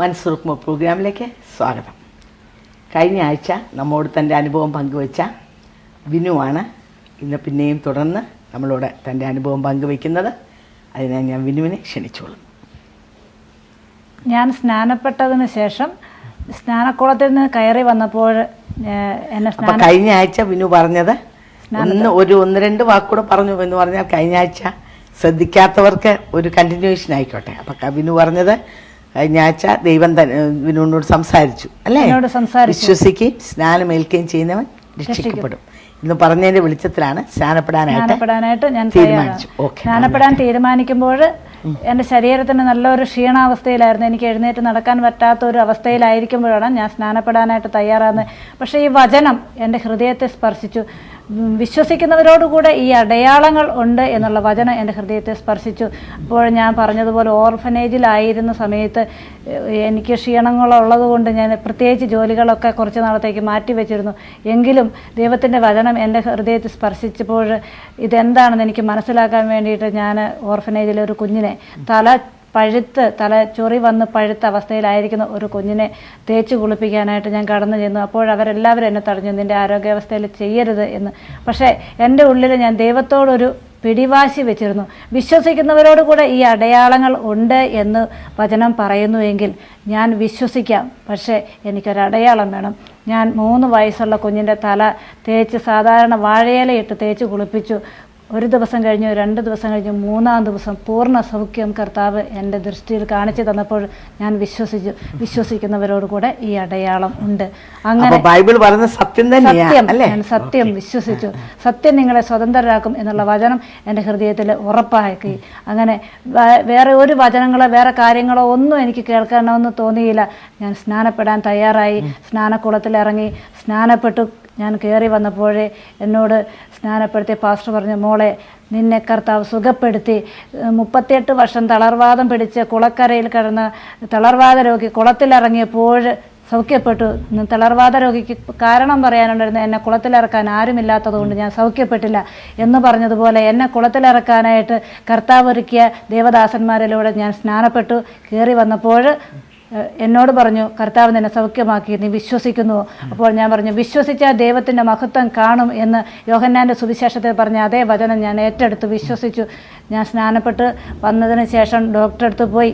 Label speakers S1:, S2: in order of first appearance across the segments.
S1: മനസ്സുറുക്കുമോ പ്രോഗ്രാമിലേക്ക് സ്വാഗതം. കഴിഞ്ഞ ആഴ്ച നമ്മോട് തൻ്റെ അനുഭവം പങ്കുവച്ച വിനുവാണ് ഇന്ന് പിന്നെയും തുടർന്ന് നമ്മളോട് തൻ്റെ അനുഭവം പങ്കുവയ്ക്കുന്നത്. അതിനായി ഞാൻ വിനുവിനെ ക്ഷണിച്ചോളും.
S2: ഞാൻ സ്നാനപ്പെട്ടതിന് ശേഷം സ്നാനക്കുളത്തിൽ നിന്ന് കയറി വന്നപ്പോൾ
S1: കഴിഞ്ഞ ആഴ്ച വിനു പറഞ്ഞത് ഒന്ന് രണ്ട് വാക്കുകൂടെ പറഞ്ഞു എന്ന് പറഞ്ഞാൽ കഴിഞ്ഞ ആഴ്ച ശ്രദ്ധിക്കാത്തവർക്ക് ഒരു കണ്ടിന്യൂവേഷൻ ആയിക്കോട്ടെ. അപ്പം വിനു പറഞ്ഞത് കഴിഞ്ഞ ആഴ്ച ദൈവം വിനുവിനോട് സംസാരിച്ചു അല്ലേ? വിശ്വസിക്കുകയും സ്നാനമേൽക്കുകയും ചെയ്യുന്നവൻ രക്ഷിക്കപ്പെടും ഇന്ന് പറഞ്ഞതിന്റെ വെളിച്ചത്തിലാണ് സ്നാനപ്പെടാനായിട്ട് ഞാൻ തീരുമാനിച്ചു.
S2: സ്നാനപ്പെടാൻ തീരുമാനിക്കുമ്പോൾ എൻ്റെ ശരീരത്തിന് നല്ലൊരു ക്ഷീണാവസ്ഥയിലായിരുന്നു. എനിക്ക് എഴുന്നേറ്റ് നടക്കാൻ പറ്റാത്ത ഒരു അവസ്ഥയിലായിരിക്കുമ്പോഴാണ് ഞാൻ സ്നാനപ്പെടാനായിട്ട് തയ്യാറാകുന്നത്. പക്ഷേ ഈ വചനം എൻ്റെ ഹൃദയത്തെ സ്പർശിച്ചു. വിശ്വസിക്കുന്നവരോടുകൂടെ ഈ അടയാളങ്ങൾ ഉണ്ട് എന്നുള്ള വചനം എൻ്റെ ഹൃദയത്തെ സ്പർശിച്ചു. അപ്പോൾ ഞാൻ പറഞ്ഞതുപോലെ ഓർഫനേജിലായിരുന്ന സമയത്ത് എനിക്ക് ക്ഷീണങ്ങളുള്ളത് കൊണ്ട് ഞാൻ പ്രത്യേകിച്ച് ജോലികളൊക്കെ കുറച്ച് നാളത്തേക്ക് മാറ്റിവെച്ചിരുന്നു. എങ്കിലും ദൈവത്തിൻ്റെ വചനം എൻ്റെ ഹൃദയത്തെ സ്പർശിച്ചപ്പോൾ ഇതെന്താണെന്ന് എനിക്ക് മനസ്സിലാക്കാൻ വേണ്ടിയിട്ട് ഞാൻ ഓർഫനേജിലെ ഒരു കുഞ്ഞിനെ തല ചൊറി വന്ന് പഴുത്ത അവസ്ഥയിലായിരിക്കുന്ന ഒരു കുഞ്ഞിനെ തേച്ച് കുളിപ്പിക്കാനായിട്ട് ഞാൻ കടന്നു ചെന്നു. അപ്പോൾ അവരെല്ലാവരും എന്നെ തടഞ്ഞു, നിൻ്റെ ആരോഗ്യാവസ്ഥയിൽ ചെയ്യരുത് എന്ന്. പക്ഷേ എൻ്റെ ഉള്ളിൽ ഞാൻ ദൈവത്തോടൊരു പിടിവാശി വെച്ചിരുന്നു. വിശ്വസിക്കുന്നവരോട് കൂടെ ഈ അടയാളങ്ങൾ ഉണ്ട് എന്ന് വചനം പറയുന്നുവെങ്കിൽ ഞാൻ വിശ്വസിക്കാം. പക്ഷേ എനിക്കൊരടയാളം വേണം. ഞാൻ 3 വയസ്സുള്ള കുഞ്ഞിൻ്റെ തല തേച്ച് സാധാരണ വാഴയിലയിട്ട് തേച്ച് കുളിപ്പിച്ചു. ഒരു ദിവസം കഴിഞ്ഞു, 2 ദിവസം കഴിഞ്ഞു, 3-ാം ദിവസം പൂർണ്ണ സൗഖ്യം കർത്താവ് എൻ്റെ ദൃഷ്ടിയിൽ കാണിച്ചു തന്നപ്പോൾ ഞാൻ വിശ്വസിച്ചു. വിശ്വസിക്കുന്നവരോട് കൂടെ ഈ അടയാളം ഉണ്ട്. അങ്ങനെ
S1: ബൈബിൾ പറയുന്ന
S2: സത്യം വിശ്വസിച്ചു. സത്യം നിങ്ങളെ സ്വതന്ത്രരാക്കും എന്നുള്ള വചനം എൻ്റെ ഹൃദയത്തിൽ ഉറപ്പാക്കി. അങ്ങനെ വേറെ ഒരു വചനങ്ങളോ വേറെ കാര്യങ്ങളോ ഒന്നും എനിക്ക് കേൾക്കണമെന്ന് തോന്നിയില്ല. ഞാൻ സ്നാനപ്പെടാൻ തയ്യാറായി. സ്നാനക്കുളത്തിലിറങ്ങി സ്നാനപ്പെട്ടു. ഞാൻ കയറി വന്നപ്പോഴേ എന്നോട് സ്നാനപ്പെടുത്തിയ പാസ്റ്റർ പറഞ്ഞു, മോളെ നിന്നെ കർത്താവ് സുഖപ്പെടുത്തി. 38 വർഷം തളർവാദം പിടിച്ച് കുളക്കരയിൽ കിടന്ന തളർവാദ രോഗി കുളത്തിലിറങ്ങിയപ്പോൾ സൗഖ്യപ്പെട്ടു. തളർവാദ രോഗിക്ക് കാരണം പറയാനുണ്ടായിരുന്നു, എന്നെ കുളത്തിലിറക്കാൻ ആരുമില്ലാത്തതുകൊണ്ട് ഞാൻ സൗഖ്യപ്പെട്ടില്ല എന്ന് പറഞ്ഞതുപോലെ എന്നെ കുളത്തിലിറക്കാനായിട്ട് കർത്താവ് ഒരുക്കിയ ദേവദാസന്മാരിലൂടെ ഞാൻ സ്നാനപ്പെട്ടു. കയറി വന്നപ്പോൾ എന്നോട് പറഞ്ഞു, കർത്താവ് നിന്നെ സൗഖ്യമാക്കി, നീ വിശ്വസിക്കുന്നുവോ? അപ്പോൾ ഞാൻ പറഞ്ഞു, വിശ്വസിച്ചാൽ ദൈവത്തിൻ്റെ മഹത്വം കാണും എന്ന് യോഹന്നാൻ്റെ സുവിശേഷത്തിൽ പറഞ്ഞ അതേ വചനം ഞാൻ ഏറ്റെടുത്ത് വിശ്വസിച്ചു. ഞാൻ സ്നാനപ്പെട്ട് വന്നതിന് ശേഷം ഡോക്ടറെ അടുത്ത് പോയി.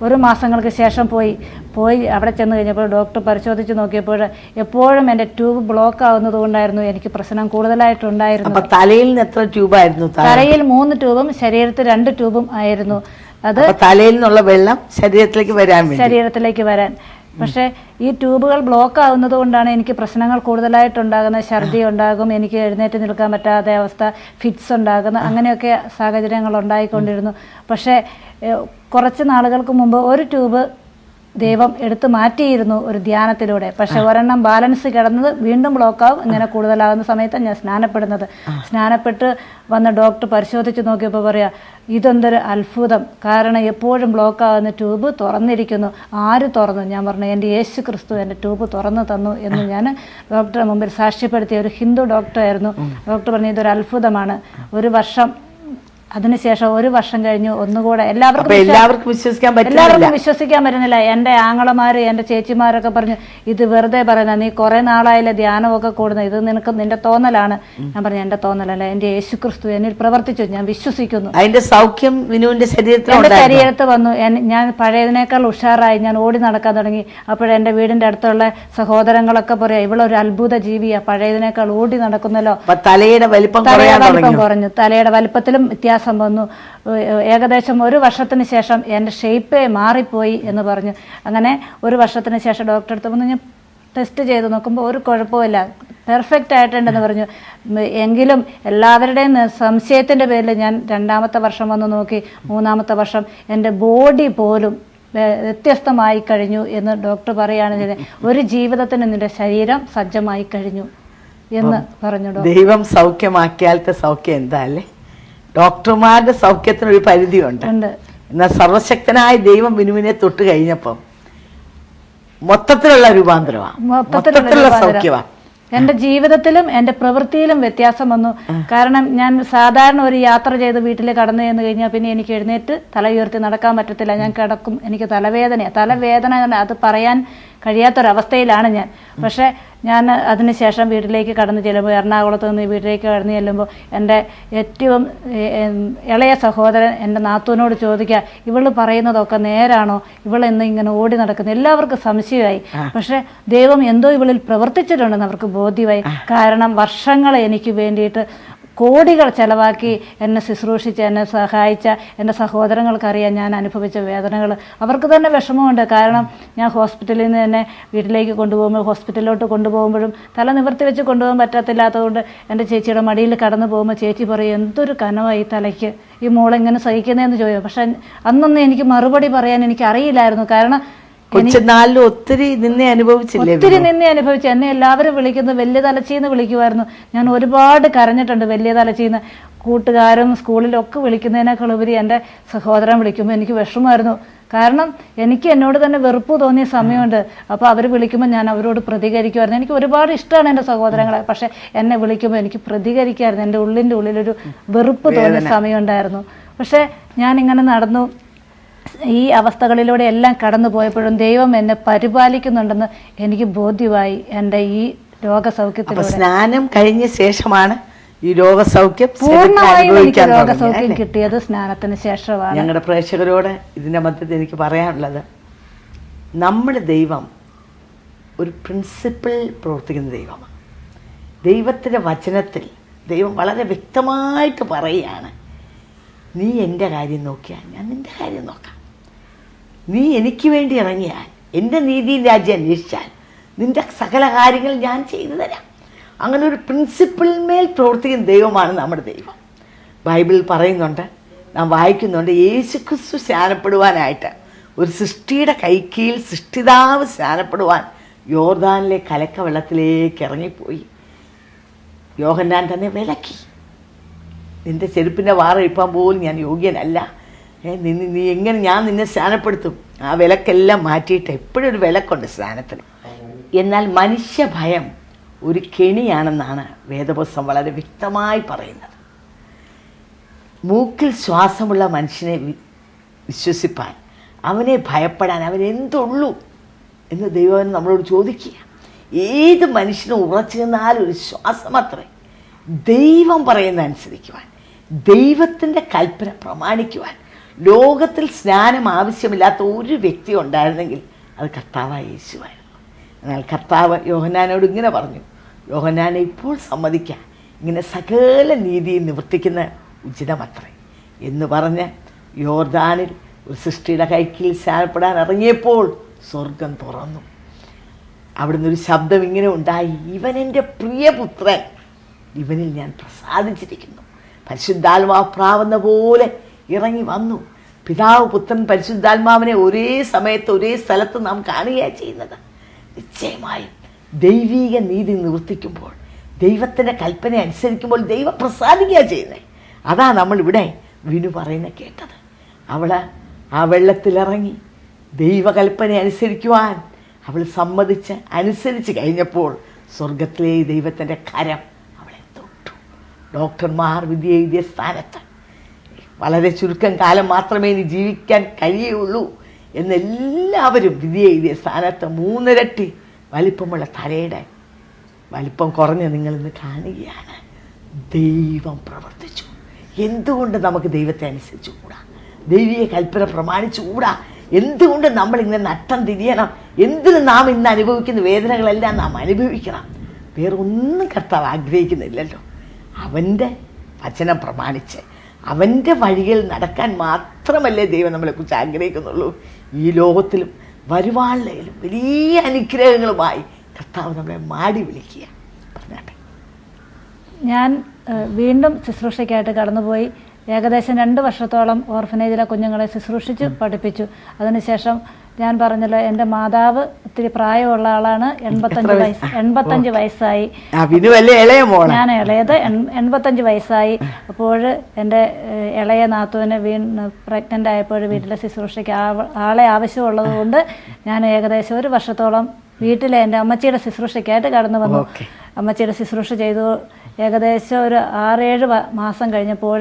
S2: 1 മാസങ്ങൾക്ക് ശേഷം പോയി അവിടെ ചെന്ന് കഴിഞ്ഞപ്പോൾ ഡോക്ടർ പരിശോധിച്ച് നോക്കിയപ്പോൾ എപ്പോഴും എൻ്റെ ട്യൂബ് ബ്ലോക്ക് ആവുന്നത് കൊണ്ടായിരുന്നു എനിക്ക് പ്രശ്നം കൂടുതലായിട്ടുണ്ടായിരുന്നു.
S1: തലയിൽ നിന്ന് എത്ര ട്യൂബായിരുന്നു?
S2: തലയിൽ 3 ട്യൂബും ശരീരത്തിൽ 2 ട്യൂബും ആയിരുന്നു. അത്
S1: തലയിൽ നിന്നുള്ള വെള്ളം ശരീരത്തിലേക്ക് വരാൻ. പക്ഷേ ഈ ട്യൂബുകൾ ബ്ലോക്ക് ആവുന്നത് കൊണ്ടാണ് എനിക്ക് പ്രശ്നങ്ങൾ കൂടുതലായിട്ടുണ്ടാകുന്നത്. ഛർദി ഉണ്ടാകും, എനിക്ക് എഴുന്നേറ്റ് നിൽക്കാൻ പറ്റാത്ത അവസ്ഥ, ഫിറ്റ്സ് ഉണ്ടാകുന്ന അങ്ങനെയൊക്കെ സാഹചര്യങ്ങൾ ഉണ്ടായിക്കൊണ്ടിരുന്നു. പക്ഷേ കുറച്ച് നാളുകൾക്ക് മുമ്പ് ഒരു ട്യൂബ് ദൈവം എടുത്തു മാറ്റിയിരുന്നു ഒരു ധ്യാനത്തിലൂടെ. പക്ഷെ ഒരെണ്ണം ബാലൻസ് കിടന്നത് വീണ്ടും ബ്ലോക്കാവും. ഇങ്ങനെ കൂടുതലാകുന്ന സമയത്ത് ഞാൻ സ്നാനപ്പെടുന്നത്. സ്നാനപ്പെട്ട് വന്ന് ഡോക്ടർ പരിശോധിച്ച് നോക്കിയപ്പോൾ പറയാം, ഇതെന്തൊരു അത്ഭുതം, കാരണം എപ്പോഴും ബ്ലോക്കാകുന്ന ട്യൂബ് തുറന്നിരിക്കുന്നു. ആര് തുറന്നു? ഞാൻ പറഞ്ഞു, എൻ്റെ യേശു ക്രിസ്തു എൻ്റെ ട്യൂബ് തുറന്നു തന്നു എന്ന് ഞാൻ ഡോക്ടറെ മുമ്പിൽ സാക്ഷ്യപ്പെടുത്തിയ ഒരു ഹിന്ദു ഡോക്ടറായിരുന്നു. ഡോക്ടർ പറഞ്ഞു, ഇതൊരു അത്ഭുതമാണ്. അതിനുശേഷം 1 വർഷം കഴിഞ്ഞു. ഒന്നുകൂടെ എല്ലാവർക്കും വിശ്വസിക്കാൻ പറ്റുന്നില്ല. എൻ്റെ ആങ്ങളമാര് എൻ്റെ ചേച്ചിമാരൊക്കെ പറഞ്ഞു, ഇത് വെറുതെ പറയുന്ന, നീ കുറെ നാളായില്ലേ ധ്യാനമൊക്കെ കൂടുന്നത്, ഇത് നിന്റെ തോന്നലാണ്. ഞാൻ പറഞ്ഞു, എൻ്റെ തോന്നലല്ല, എൻ്റെ യേശു ക്രിസ്തു എന്നിൽ പ്രവർത്തിച്ചു, ഞാൻ വിശ്വസിക്കുന്നു. അതിന്റെ സൗഖ്യം വിനുവിന്റെ
S2: ശരീരത്ത് വന്നു. ഞാൻ പഴയതിനേക്കാൾ ഉഷാറായി. ഞാൻ ഓടി നടക്കാൻ തുടങ്ങി. അപ്പോഴെൻ്റെ വീടിന്റെ അടുത്തുള്ള സഹോദരങ്ങളൊക്കെ പറയാം, ഇവളൊരു അത്ഭുത ജീവിയാ, പഴയതിനേക്കാൾ ഓടി നടക്കുന്നല്ലോ.
S1: തലയുടെ വലിപ്പം
S2: കുറഞ്ഞു. തലയുടെ വലിപ്പത്തിലും വ്യത്യാസം വന്നു. ഏകദേശം 1 വർഷത്തിന് ശേഷം എൻ്റെ ഷേപ്പേ മാറിപ്പോയി എന്ന് പറഞ്ഞു. അങ്ങനെ 1 വർഷത്തിന് ശേഷം ഡോക്ടറെ അടുത്ത് വന്ന് ഞാൻ ടെസ്റ്റ് ചെയ്ത് നോക്കുമ്പോൾ ഒരു കുഴപ്പമില്ല, പെർഫെക്റ്റ് ആയിട്ടുണ്ടെന്ന് പറഞ്ഞു. എങ്കിലും എല്ലാവരുടെയും സംശയത്തിൻ്റെ പേരിൽ ഞാൻ 2ാമത്തെ വർഷം വന്ന് നോക്കി. 3ാമത്തെ വർഷം എൻ്റെ ബോഡി പോലും വ്യത്യസ്തമായി കഴിഞ്ഞു എന്ന് ഡോക്ടർ പറയുകയാണ് ചെയ്തത്. ഒരു ജീവിതത്തിന് നിന്റെ ശരീരം സജ്ജമായി കഴിഞ്ഞു എന്ന് പറഞ്ഞു.
S1: ദൈവം സൗഖ്യമാക്കിയാലത്തെ സൗഖ്യം എന്താ അല്ലേ? ഡോക്ടർമാരുടെ സൗഖ്യത്തിനൊരു പരിധിയുണ്ട്. എന്നാൽ സർവശക്തനായ ദൈവം വിനുവിനെ തൊട്ട് കഴിഞ്ഞപ്പം മൊത്തത്തിലുള്ള രൂപാന്തരമാണ്, മൊത്തത്തിലുള്ള സൗഖ്യമാണ്.
S2: എൻ്റെ ജീവിതത്തിലും എൻ്റെ പ്രവൃത്തിയിലും വ്യത്യാസം വന്നു. കാരണം ഞാൻ സാധാരണ ഒരു യാത്ര ചെയ്ത് വീട്ടിൽ കടന്നു ചെന്ന് കഴിഞ്ഞാൽ പിന്നെ എനിക്ക് എഴുന്നേറ്റ് തല ഉയർത്തി നടക്കാൻ പറ്റത്തില്ല. ഞാൻ കിടക്കും, എനിക്ക് തലവേദന അത് പറയാൻ കഴിയാത്തൊരവസ്ഥയിലാണ് ഞാൻ. പക്ഷേ ഞാൻ അതിനുശേഷം വീട്ടിലേക്ക് കടന്നു ചെല്ലുമ്പോൾ, എറണാകുളത്ത് നിന്ന് വീട്ടിലേക്ക് കടന്നു ചെല്ലുമ്പോൾ എൻ്റെ ഏറ്റവും ഇളയ സഹോദരൻ എൻ്റെ നാത്തൂനോട് ചോദിക്കുക, ഇവള് പറയുന്നതൊക്കെ നേരാണോ, ഇവളെന്ന് ഇങ്ങനെ ഓടി നടക്കുന്നു. എല്ലാവർക്കും സംശയമായി. പക്ഷെ ദൈവം എന്തോ ഇവളിൽ പ്രവർത്തിച്ചിട്ടുണ്ടെന്ന് അവർക്ക് ബോധ്യമായി. കാരണം വർഷങ്ങൾ എനിക്ക് വേണ്ടിയിട്ട് കോടികൾ ചെലവാക്കി എന്നെ ശുശ്രൂഷിച്ച് എന്നെ സഹായിച്ച എൻ്റെ സഹോദരങ്ങൾക്കറിയാം ഞാൻ അനുഭവിച്ച വേദനകൾ. അവർക്ക് തന്നെ വിഷമമുണ്ട്. കാരണം ഞാൻ ഹോസ്പിറ്റലിൽ നിന്ന് തന്നെ വീട്ടിലേക്ക് കൊണ്ടുപോകുമ്പോൾ, ഹോസ്പിറ്റലിലോട്ട് കൊണ്ടുപോകുമ്പോഴും തല നിവർത്തി വെച്ച് കൊണ്ടുപോകാൻ പറ്റാത്തില്ലാത്തതുകൊണ്ട് എൻ്റെ ചേച്ചിയുടെ മടിയിൽ കടന്നു പോകുമ്പോൾ ചേച്ചി പറയും, എന്തൊരു കനവായി തലയ്ക്ക്, ഈ മോളെങ്ങനെ സഹിക്കുന്നതെന്ന് ചോദിക്കും. പക്ഷെ അന്നൊന്നും എനിക്ക് മറുപടി പറയാൻ എനിക്ക് അറിയില്ലായിരുന്നു. കാരണം
S1: ഒത്തിരി നിന്നെ
S2: അനുഭവിച്ചു. എന്നെ എല്ലാവരും വിളിക്കുന്നത് വലിയ തലച്ചീന്ന് വിളിക്കുമായിരുന്നു. ഞാൻ ഒരുപാട് കരഞ്ഞിട്ടുണ്ട് വലിയ തലച്ചീന്ന്. കൂട്ടുകാരും സ്കൂളിലൊക്കെ വിളിക്കുന്നതിനേക്കാൾ ഉപരി എൻ്റെ സഹോദരൻ വിളിക്കുമ്പോൾ എനിക്ക് വിഷമമായിരുന്നു. കാരണം എനിക്ക് എന്നോട് തന്നെ വെറുപ്പ് തോന്നിയ സമയമുണ്ട്. അപ്പോൾ അവർ വിളിക്കുമ്പോൾ ഞാൻ അവരോട് പ്രതികരിക്കുമായിരുന്നു. എനിക്ക് ഒരുപാട് ഇഷ്ടമാണ് എൻ്റെ സഹോദരങ്ങളെ. പക്ഷെ എന്നെ വിളിക്കുമ്പോൾ എനിക്ക് പ്രതികരിക്കാമായിരുന്നു. എൻ്റെ ഉള്ളിൻ്റെ ഉള്ളിലൊരു വെറുപ്പ് തോന്നിയ സമയമുണ്ടായിരുന്നു. പക്ഷെ ഞാനിങ്ങനെ നടന്നു ഈ അവസ്ഥകളിലൂടെ എല്ലാം കടന്നു പോയപ്പോഴും ദൈവം എന്നെ പരിപാലിക്കുന്നുണ്ടെന്ന് എനിക്ക് ബോധ്യമായി. എൻ്റെ ഈ രോഗസൗഖ്യത്തിലൂടെ
S1: സ്നാനം കഴിഞ്ഞ ശേഷമാണ് ഈ രോഗസൗഖ്യം
S2: പൂർണ്ണമായും എനിക്ക് രോഗസൗഖ്യം കിട്ടിയത് സ്നാനത്തിന് ശേഷമാണ്.
S1: ഞങ്ങളുടെ പ്രേക്ഷകരോട് ഇതിന്റെ മധ്യത്തിൽ എനിക്ക് പറയാനുള്ളത്, നമ്മുടെ ദൈവം ഒരു പ്രിൻസിപ്പിൾ പ്രവർത്തിക്കുന്ന ദൈവമാണ്. ദൈവത്തിൻ്റെ വചനത്തിൽ ദൈവം വളരെ വ്യക്തമായിട്ട് പറയുകയാണ്, നീ എൻ്റെ കാര്യം നോക്കിയാൽ ഞാൻ നിൻ്റെ കാര്യം നോക്കാം. നീ എനിക്ക് വേണ്ടി ഇറങ്ങിയാൽ, എൻ്റെ നീതിയും രാജ്യം അന്വേഷിച്ചാൽ നിൻ്റെ സകല കാര്യങ്ങൾ ഞാൻ ചെയ്തു തരാം. അങ്ങനെ ഒരു പ്രിൻസിപ്പിളിന്മേൽ പ്രവർത്തിക്കുന്ന ദൈവമാണ് നമ്മുടെ ദൈവം. ബൈബിളിൽ പറയുന്നുണ്ട്, നാം വായിക്കുന്നുണ്ട്, യേശുക്രിസ്തു സ്നാനപ്പെടുവാനായിട്ട് ഒരു സൃഷ്ടിയുടെ കൈക്കീഴിൽ സൃഷ്ടിതാവ് സ്നാനപ്പെടുവാൻ യോർദാനിലെ കലക്ക വെള്ളത്തിലേക്ക് ഇറങ്ങിപ്പോയി. യോഹന്നാൻ തന്നെ വിലക്കി, നിന്റെ ചെരുപ്പിൻ്റെ വാറ ഇപ്പം പോലും ഞാൻ യോഗ്യനല്ല, നീ എങ്ങനെ ഞാൻ നിന്നെ സ്നാനപ്പെടുത്തും. ആ വിലക്കെല്ലാം മാറ്റിയിട്ട് എപ്പോഴും ഒരു വിലക്കുണ്ട് സ്നാനത്തിന്. എന്നാൽ മനുഷ്യഭയം ഒരു കെണിയാണെന്നാണ് വേദപുസ്തകം വളരെ വ്യക്തമായി പറയുന്നത്. മൂക്കിൽ ശ്വാസമുള്ള മനുഷ്യനെ വിശ്വസിപ്പാൻ, അവനെ ഭയപ്പെടാൻ അവനെന്തുള്ളൂ എന്ന് ദൈവം നമ്മളോട് ചോദിക്കുക. ഏത് മനുഷ്യനും ഉറച്ചു നിന്നാലും ഒരു ശ്വാസം അത്രേ. ദൈവം പറയുന്ന അനുസരിക്കുവാൻ, ദൈവത്തിൻ്റെ കൽപ്പന പ്രമാണിക്കുവാൻ ലോകത്തിൽ സ്നാനം ആവശ്യമില്ലാത്ത ഒരു വ്യക്തി ഉണ്ടായിരുന്നെങ്കിൽ അത് കർത്താവായ യേശുവായിരുന്നു. എന്നാൽ കർത്താവ് യോഹന്നാനോട് ഇങ്ങനെ പറഞ്ഞു, യോഹന്നാനെ ഇപ്പോൾ സമ്മതിക്കാം, ഇങ്ങനെ സകല നീതിയും നിവർത്തിക്കുന്ന ഉചിതമത്രേ എന്ന് പറഞ്ഞ് യോർദാനിൽ ഒരു സൃഷ്ടിയുടെ കൈക്കീഴിൽ സ്നാനപ്പെടാൻ ഇറങ്ങിയപ്പോൾ സ്വർഗം തുറന്നു. അവിടുന്ന് ഒരു ശബ്ദം ഇങ്ങനെ ഉണ്ടായി, ഇവൻ എൻ്റെ പ്രിയപുത്രൻ, ഇവനിൽ ഞാൻ പ്രസാദിച്ചിരിക്കുന്നു. പരിശുദ്ധാത്മാവ് പ്രാവുന്ന പോലെ ഇറങ്ങി വന്നു. പിതാവ്, പുത്രൻ, പരിശുദ്ധാത്മാവിനെ ഒരേ സമയത്ത് ഒരേ സ്ഥലത്ത് നാം കാണുകയാണ് ചെയ്യുന്നത്. നിശ്ചയമായും ദൈവീക നീതി നിവർത്തിക്കുമ്പോൾ, ദൈവത്തിൻ്റെ കൽപ്പന അനുസരിക്കുമ്പോൾ ദൈവം പ്രസാദിക്കുക ചെയ്യുന്നത്. അതാ നമ്മളിവിടെ വിനു പറയുന്ന കേട്ടത്. അവൾ ആ വെള്ളത്തിലിറങ്ങി ദൈവകൽപ്പന അനുസരിക്കുവാൻ അവൾ സമ്മതിച്ച് അനുസരിച്ച് കഴിഞ്ഞപ്പോൾ സ്വർഗത്തിലെ ദൈവത്തിൻ്റെ കരം അവളെ തൊട്ടു. ഡോക്ടർമാർ വിധി എഴുതിയ സ്ഥാനത്ത് വളരെ ചുരുക്കം കാലം മാത്രമേ ഇനി ജീവിക്കാൻ കഴിയുള്ളൂ എന്നെല്ലാവരും വിധി എഴുതിയ സ്ഥാനത്ത് 3 ഇരട്ടി വലിപ്പമുള്ള തലയുടെ വലിപ്പം കുറഞ്ഞ് നിങ്ങളിന്ന് കാണുകയാണ്. ദൈവം പ്രവർത്തിച്ചു. എന്തുകൊണ്ട് നമുക്ക് ദൈവത്തെ അനുസരിച്ചുകൂടാ? ദൈവീയ കൽപ്പന പ്രമാണിച്ചുകൂടാ? എന്തുകൊണ്ട് നമ്മളിങ്ങനെ നട്ടം തിരിയണം? എന്തിന് നാം ഇന്ന് അനുഭവിക്കുന്ന വേദനകളെല്ലാം നാം അനുഭവിക്കണം? വേറെ ഒന്നും കർത്താവ് ആഗ്രഹിക്കുന്നില്ലല്ലോ. അവൻ്റെ വചനം പ്രമാണിച്ച് അവൻ്റെ വഴികൾ നടക്കാൻ മാത്രമല്ലേ ദൈവം നമ്മളെക്കുറിച്ച് ആഗ്രഹിക്കുന്നുള്ളൂ. ഈ ലോകത്തിലും വരുവാളിലും വലിയ അനുഗ്രഹങ്ങളുമായി കർത്താവ് നമ്മളെ മാടി വിളിക്കുക. പറഞ്ഞാട്ടെ.
S2: ഞാൻ വീണ്ടും ശുശ്രൂഷയ്ക്കായിട്ട് കടന്നുപോയി. ഏകദേശം 2 വർഷത്തോളം ഓർഫനേജിലെ കുഞ്ഞുങ്ങളെ ശുശ്രൂഷിച്ച് പഠിപ്പിച്ചു. അതിനുശേഷം ഞാൻ പറഞ്ഞല്ലോ, എൻ്റെ മാതാവ് ഒത്തിരി പ്രായമുള്ള ആളാണ്. 85 വയസ്സായി. ഞാൻ ഇളയത്. 85 വയസ്സായി. അപ്പോൾ എൻ്റെ ഇളയ നാത്തുവിന് പ്രഗ്നൻ്റ് ആയപ്പോൾ വീട്ടിലെ ശുശ്രൂഷയ്ക്ക് ആളെ ആവശ്യമുള്ളത് കൊണ്ട് ഞാൻ ഏകദേശം 1 വർഷത്തോളം വീട്ടിലെ എൻ്റെ അമ്മച്ചിയുടെ ശുശ്രൂഷയ്ക്കായിട്ട് കടന്നു വന്നു. അമ്മച്ചിയുടെ ശുശ്രൂഷ ചെയ്തു. ഏകദേശം ഒരു 6-7 മാസം കഴിഞ്ഞപ്പോൾ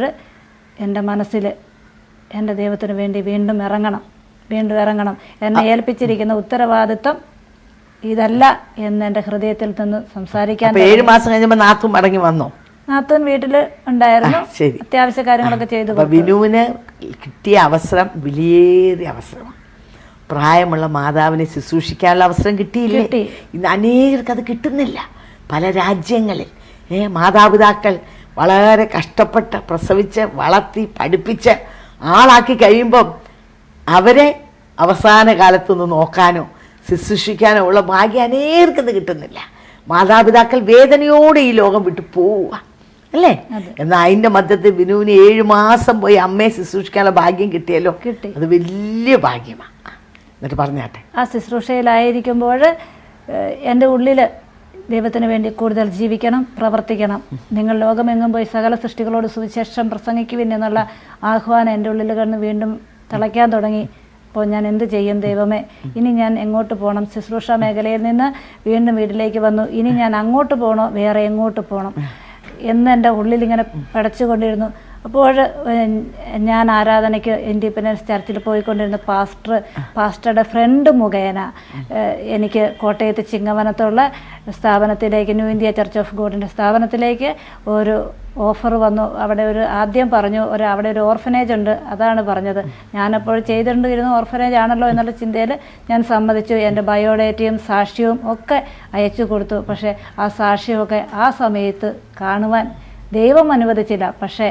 S2: എൻ്റെ മനസ്സിൽ എൻ്റെ ദൈവത്തിന് വേണ്ടി വീണ്ടും ഇറങ്ങണം. എന്നെ ഏൽപ്പിച്ചിരിക്കുന്ന ഉത്തരവാദിത്വം ഇതല്ല എന്ന് എൻ്റെ ഹൃദയത്തിൽ നിന്ന് സംസാരിക്കാൻ.
S1: 7 മാസം കഴിഞ്ഞപ്പോൾ നാത്തും മടങ്ങി വന്നോ?
S2: നാത്തുൻ വീട്ടിൽ ഉണ്ടായിരുന്നു. അത്യാവശ്യ കാര്യങ്ങളൊക്കെ ചെയ്തു.
S1: വിനുവിന് കിട്ടിയ അവസരം വിലയേറിയ അവസരമാണ്. പ്രായമുള്ള മാതാവിനെ ശുശ്രൂഷിക്കാനുള്ള അവസരം കിട്ടിയില്ലേ? ഇന്ന് അനേകർക്ക് അത് കിട്ടുന്നില്ല. പല രാജ്യങ്ങളിൽ മാതാപിതാക്കൾ വളരെ കഷ്ടപ്പെട്ട് പ്രസവിച്ച് വളർത്തി പഠിപ്പിച്ച് ആളാക്കി കഴിയുമ്പം അവരെ അവസാന കാലത്തൊന്ന് നോക്കാനോ ശുശ്രൂഷിക്കാനോ ഉള്ള ഭാഗ്യം അനേകർക്കത് കിട്ടുന്നില്ല. മാതാപിതാക്കൾ വേദനയോടെ ഈ ലോകം വിട്ടു പോവുക അല്ലേ? എന്നാൽ അതിൻ്റെ മധ്യത്തിൽ വിനുവിന് 7 മാസം പോയി അമ്മയെ ശുശ്രൂഷിക്കാനുള്ള ഭാഗ്യം കിട്ടിയല്ലോ. അത് വലിയ ഭാഗ്യമാണ്. എന്നിട്ട് പറഞ്ഞാട്ടെ.
S2: ആ ശുശ്രൂഷയിലായിരിക്കുമ്പോൾ എൻ്റെ ഉള്ളിൽ ദൈവത്തിന് വേണ്ടി കൂടുതൽ ജീവിക്കണം, പ്രവർത്തിക്കണം. നിങ്ങൾ ലോകമെങ്ങും പോയി സകല സൃഷ്ടികളോട് സുവിശേഷം പ്രസംഗിക്കുവിൻ എന്നുള്ള ആഹ്വാനം എൻ്റെ ഉള്ളിൽ കിടന്ന് വീണ്ടും തിളയ്ക്കാൻ തുടങ്ങി. അപ്പോൾ ഞാൻ എന്ത് ചെയ്യും ദൈവമേ? ഇനി ഞാൻ എങ്ങോട്ട് പോകണം? ശുശ്രൂഷ മേഖലയിൽ നിന്ന് വീണ്ടും വീട്ടിലേക്ക് വന്നു. ഇനി ഞാൻ അങ്ങോട്ട് പോകണോ വേറെ എങ്ങോട്ട് പോകണം എന്ന് എൻ്റെ ഉള്ളിലിങ്ങനെ പടച്ചുകൊണ്ടിരുന്നു. അപ്പോൾ ഞാൻ ആരാധനയ്ക്ക് ഇൻഡിപെൻഡൻസ് ചർച്ചിൽ പോയിക്കൊണ്ടിരുന്ന പാസ്റ്ററുടെ ഫ്രണ്ട് മുഖേന എനിക്ക് കോട്ടയത്ത് ചിങ്ങവനത്തുള്ള സ്ഥാപനത്തിലേക്ക്, ന്യൂ ഇന്ത്യ ചർച്ച് ഓഫ് ഗോഡിൻ്റെ സ്ഥാപനത്തിലേക്ക് ഒരു ഓഫർ വന്നു. അവിടെ ആദ്യം പറഞ്ഞു അവിടെ ഒരു ഓർഫനേജ് ഉണ്ട്. അതാണ് പറഞ്ഞത്. ഞാനപ്പോൾ ചെയ്തുകൊണ്ടിരുന്ന ഓർഫനേജ് ആണല്ലോ എന്നുള്ള ചിന്തയിൽ ഞാൻ സമ്മതിച്ചു. എൻ്റെ ബയോഡേറ്റയും സാക്ഷ്യവും ഒക്കെ അയച്ചു കൊടുത്തു. പക്ഷേ ആ സാക്ഷ്യമൊക്കെ ആ സമയത്ത് കാണുവാൻ ദൈവം അനുവദിച്ചില്ല. പക്ഷേ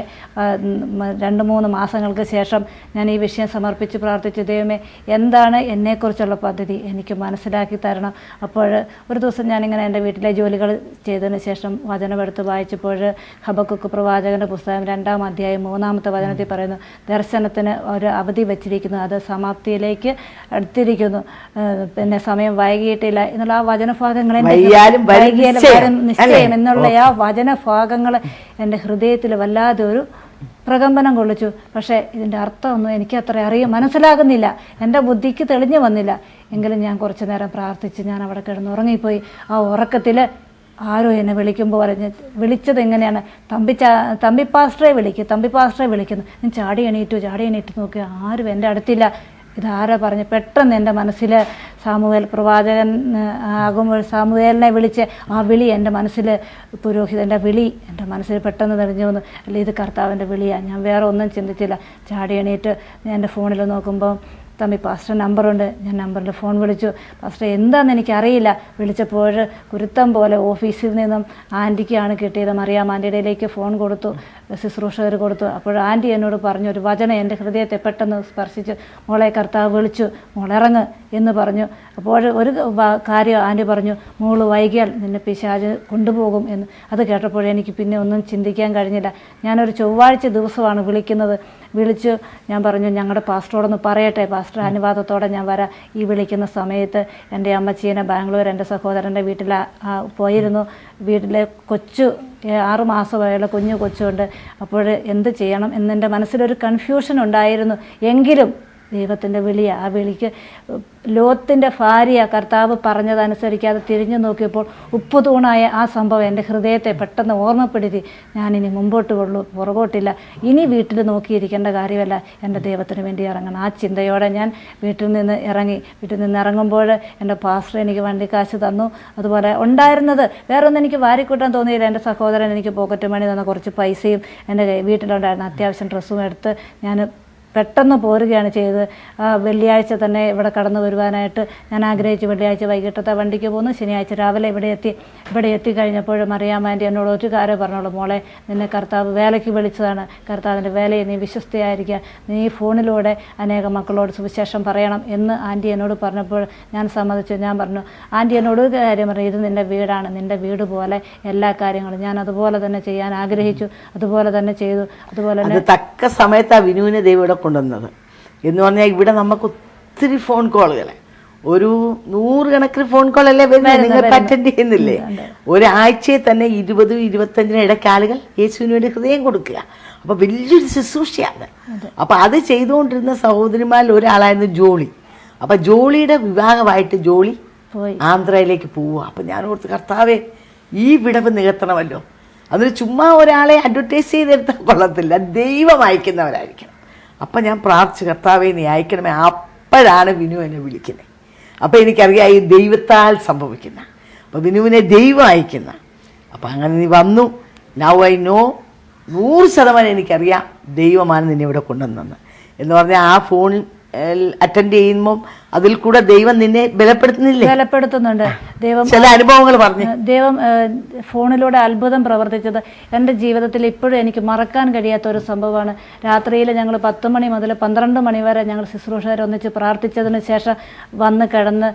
S2: 2-3 മാസങ്ങൾക്ക് ശേഷം ഞാൻ ഈ വിഷയം സമർപ്പിച്ച് പ്രാർത്ഥിച്ചു, ദൈവമേ എന്താണ് എന്നെക്കുറിച്ചുള്ള പദ്ധതി എനിക്ക് മനസ്സിലാക്കി തരണം. അപ്പോൾ ഒരു ദിവസം ഞാനിങ്ങനെ എൻ്റെ വീട്ടിലെ ജോലികൾ ചെയ്തതിന് ശേഷം വചനമെടുത്ത് വായിച്ചപ്പോൾ ഹബക്കുക്ക് പ്രവാചകൻ്റെ പുസ്തകം 2-ാം അധ്യായം 3-ാമത്തെ വചനത്തിൽ പറയുന്നു, ദർശനത്തിന് ഒരു അവധി വച്ചിരിക്കുന്നു, അത് സമാപ്തിയിലേക്ക് അടുത്തിരിക്കുന്നു, പിന്നെ സമയം വൈകിയിട്ടില്ല എന്നുള്ള ആ വചനഭാഗങ്ങളെ നിശ്ചയം എന്നുള്ള ആ വചനഭാഗങ്ങൾ എൻ്റെ ഹൃദയത്തിൽ വല്ലാതെ ഒരു പ്രകമ്പനം കൊള്ളിച്ചു. പക്ഷേ ഇതിൻ്റെ അർത്ഥമൊന്നും എനിക്ക് അത്ര മനസ്സിലാകുന്നില്ല. എൻ്റെ ബുദ്ധിക്ക് തെളിഞ്ഞു വന്നില്ല. എങ്കിലും ഞാൻ കുറച്ചു നേരം പ്രാർത്ഥിച്ച് ഞാൻ അവിടെ കിടന്ന് ഉറങ്ങിപ്പോയി. ആ ഉറക്കത്തിൽ ആരോ എന്നെ വിളിക്കുമ്പോൾ വിളിച്ചത് എങ്ങനെയാണ്, തമ്പി പാസ്റ്ററെ വിളിക്കുന്നു. ഞാൻ ചാടി എണീറ്റ് നോക്കി, ആരും എൻ്റെ അടുത്തില്ല. ഇതാരാ പറഞ്ഞു? പെട്ടെന്ന് എൻ്റെ മനസ്സിൽ സാമുവേൽ പ്രവാചകൻ ആകുമ്പോൾ സാമുവേലിനെ വിളിച്ച് ആ വിളി എൻ്റെ മനസ്സിൽ, പുരോഹിതൻ്റെ വിളി എൻ്റെ മനസ്സിൽ പെട്ടെന്ന് തെളിഞ്ഞു വന്നു. അല്ല, ഇത് കർത്താവിൻ്റെ വിളിയാണ്. ഞാൻ വേറെ ഒന്നും ചിന്തിച്ചില്ല. ചാടി എണീറ്റ് ഞാൻ എൻ്റെ ഫോണിൽ നോക്കുമ്പോൾ തമ്പി പാസ്റ്റർ നമ്പറുണ്ട്. ഞാൻ നമ്പറിൽ ഫോൺ വിളിച്ചു. പാസ്റ്റർ എന്താണെന്ന് എനിക്കറിയില്ല. വിളിച്ചപ്പോൾ കുരുത്തം പോലെ ഓഫീസിൽ നിന്നും ആൻറ്റിക്കാണ് കിട്ടിയത്. മറിയാം ആൻറ്റിയിലേക്ക് ഫോൺ കൊടുത്തു, ശുശ്രൂഷകർ കൊടുത്തു. അപ്പോൾ ആൻറ്റി എന്നോട് പറഞ്ഞു ഒരു വചനം എൻ്റെ ഹൃദയത്തെ പെട്ടെന്ന് സ്പർശിച്ചു. മോളെ കർത്താവ് വിളിച്ചു, മോളിറങ്ങ് എന്ന് പറഞ്ഞു. അപ്പോൾ ഒരു കാര്യം ആൻറ്റി പറഞ്ഞു, മോള് വൈകിയാൽ നിന്നെ പിശാച് കൊണ്ടുപോകും എന്ന്. അത് കേട്ടപ്പോൾ എനിക്ക് പിന്നെ ഒന്നും ചിന്തിക്കാൻ കഴിഞ്ഞില്ല. ഞാനൊരു ചൊവ്വാഴ്ച ദിവസമാണ് വിളിച്ചു. ഞാൻ പറഞ്ഞു, ഞങ്ങളുടെ പാസ്റ്ററോടൊന്ന് പറയട്ടെ, പാസ്റ്റർ അനുവാദത്തോടെ ഞാൻ വരാം. ഈ വിളിക്കുന്ന സമയത്ത് എൻ്റെ അമ്മച്ചീനെ ബാംഗ്ലൂർ എൻ്റെ സഹോദരൻ്റെ വീട്ടിൽ പോയിരുന്നു. വീട്ടിലെ 6 മാസമായുള്ള കുഞ്ഞു കൊച്ചുണ്ട്. അപ്പോൾ എന്ത് ചെയ്യണം എന്നെൻ്റെ മനസ്സിലൊരു കൺഫ്യൂഷൻ ഉണ്ടായിരുന്നു. എങ്കിലും ദൈവത്തിൻ്റെ വിളിയ, ആ വിളിക്ക് ലോത്തിൻ്റെ ഭാര്യ കർത്താവ് പറഞ്ഞതനുസരിക്കാതെ തിരിഞ്ഞു നോക്കിയപ്പോൾ ഉപ്പ് തൂണായ ആ സംഭവം എൻ്റെ ഹൃദയത്തെ പെട്ടെന്ന് ഓർമ്മപ്പെടുത്തി. ഞാനിനി മുമ്പോട്ട് പുറകോട്ടില്ല. ഇനി വീട്ടിൽ നോക്കിയിരിക്കേണ്ട കാര്യമല്ല, എൻ്റെ ദൈവത്തിന് വേണ്ടി ഇറങ്ങണം. ആ ചിന്തയോടെ ഞാൻ വീട്ടിൽ നിന്ന് ഇറങ്ങുമ്പോൾ എൻ്റെ പാസ്റ്റർ എനിക്ക് വണ്ടിക്കാശ് തന്നു. അതുപോലെ ഉണ്ടായിരുന്നത് വേറൊന്നും എനിക്ക് വാരിക്കൂട്ടാൻ തോന്നിയില്ല. എൻ്റെ സഹോദരൻ എനിക്ക് പോക്കറ്റ് മണി തന്ന കുറച്ച് പൈസയും എൻ്റെ വീട്ടിലുണ്ടായിരുന്ന അത്യാവശ്യം ഡ്രസ്സും എടുത്ത് ഞാൻ പെട്ടെന്ന് പോരുകയാണ് ചെയ്തത്. വെള്ളിയാഴ്ച തന്നെ ഇവിടെ കടന്നു വരുവാനായിട്ട് ഞാൻ ആഗ്രഹിച്ചു. വെള്ളിയാഴ്ച വൈകിട്ടത്തെ വണ്ടിക്ക് പോന്നു. ശനിയാഴ്ച രാവിലെ ഇവിടെ എത്തിക്കഴിഞ്ഞപ്പോൾ മറിയാമ്മ ആൻറ്റി എന്നോട് ഒരു കാര്യം പറഞ്ഞോളൂ, മോളെ നിന്നെ കർത്താവ് വേലയ്ക്ക് വിളിച്ചതാണ്. കർത്താവിൻ്റെ വേലയെ നീ വിശ്വസ്തയായിരിക്കുക, നീ ഫോണിലൂടെ അനേകം മക്കളോട് സുവിശേഷം പറയണം എന്ന് ആൻറ്റി എന്നോട് പറഞ്ഞപ്പോൾ ഞാൻ സമ്മതിച്ചു. ഞാൻ പറഞ്ഞു, ആൻറ്റി എന്നോട് ഒരു കാര്യം പറഞ്ഞു, ഇത് നിൻ്റെ വീടാണ്, നിൻ്റെ വീട് പോലെ എല്ലാ കാര്യങ്ങളും ഞാൻ അതുപോലെ തന്നെ ചെയ്യാൻ ആഗ്രഹിച്ചു. അതുപോലെ തന്നെ ചെയ്തു. അതുപോലെ തന്നെ
S3: തക്ക സമയത്താണ് വിനുവിനെ ദൈവം ഇവിടെ കൊണ്ടുവന്നത് എന്ന് പറഞ്ഞാൽ ഇവിടെ നമുക്ക് ഒത്തിരി ഫോൺ കോളുകൾ, ഒരു 100 കണക്കിന് ഫോൺ കോളല്ലേ വരുന്നത്, നിങ്ങൾക്ക് അറ്റൻഡ് ചെയ്യുന്നില്ലേ? ഒരാഴ്ചയിൽ തന്നെ 20-25 ഇടയ്ക്ക് ആളുകൾ യേശുവിന് വേണ്ടി ഹൃദയം കൊടുക്കുക. അപ്പൊ വലിയൊരു ശുശ്രൂഷയാണ്. അപ്പൊ അത് ചെയ്തുകൊണ്ടിരുന്ന സഹോദരിമാരിൽ ഒരാളായിരുന്നു ജോളി. അപ്പൊ ജോളിയുടെ വിവാഹമായിട്ട് ജോളി ആന്ധ്രയിലേക്ക് പോവുക. അപ്പൊ ഞാൻ ഓർത്ത്, കർത്താവേ ഈ വിടവ് നികത്തണമല്ലോ. അതിന് ചുമ്മാ ഒരാളെ അഡ്വർടൈസ് ചെയ്തെടുത്താൽ കൊള്ളത്തില്ല, ദൈവം അയക്കുന്നവരായിരിക്കണം. അപ്പം ഞാൻ പ്രാർത്ഥിച്ചു, കർത്താവെ നീ അയക്കണമേ. അപ്പോഴാണ് വിനു എന്നെ വിളിക്കുന്നത്. അപ്പം എനിക്കറിയാം ഈ ദൈവത്താൽ സംഭവിക്കുന്ന, അപ്പം വിനുവിനെ ദൈവം അയക്കുന്ന. അപ്പം അങ്ങനെ നീ വന്നു. നൗ ഐ നോ 100% എനിക്കറിയാം ദൈവമാണ് നിന്നെ ഇവിടെ കൊണ്ടുവന്നത് എന്ന് പറഞ്ഞാൽ ആ ഫോണിൽ അറ്റൻഡ് ചെയ്യുമ്പോൾ അതിൽ കൂടെ ദൈവം നിന്നെ ബലപ്പെടുത്തുന്നുണ്ട്. ദൈവം ചില അനുഭവങ്ങൾ പറഞ്ഞു.
S2: ദൈവം ഫോണിലൂടെ അത്ഭുതം പ്രവർത്തിച്ചത് എൻ്റെ ജീവിതത്തിൽ ഇപ്പോഴും എനിക്ക് മറക്കാൻ കഴിയാത്ത ഒരു സംഭവമാണ്. രാത്രിയിൽ ഞങ്ങൾ 10 മണി മുതൽ 12 മണി വരെ ഞങ്ങൾ ശുശ്രൂഷകർ ഒന്നിച്ച് പ്രാർത്ഥിച്ചതിന് ശേഷം വന്ന് കിടന്ന്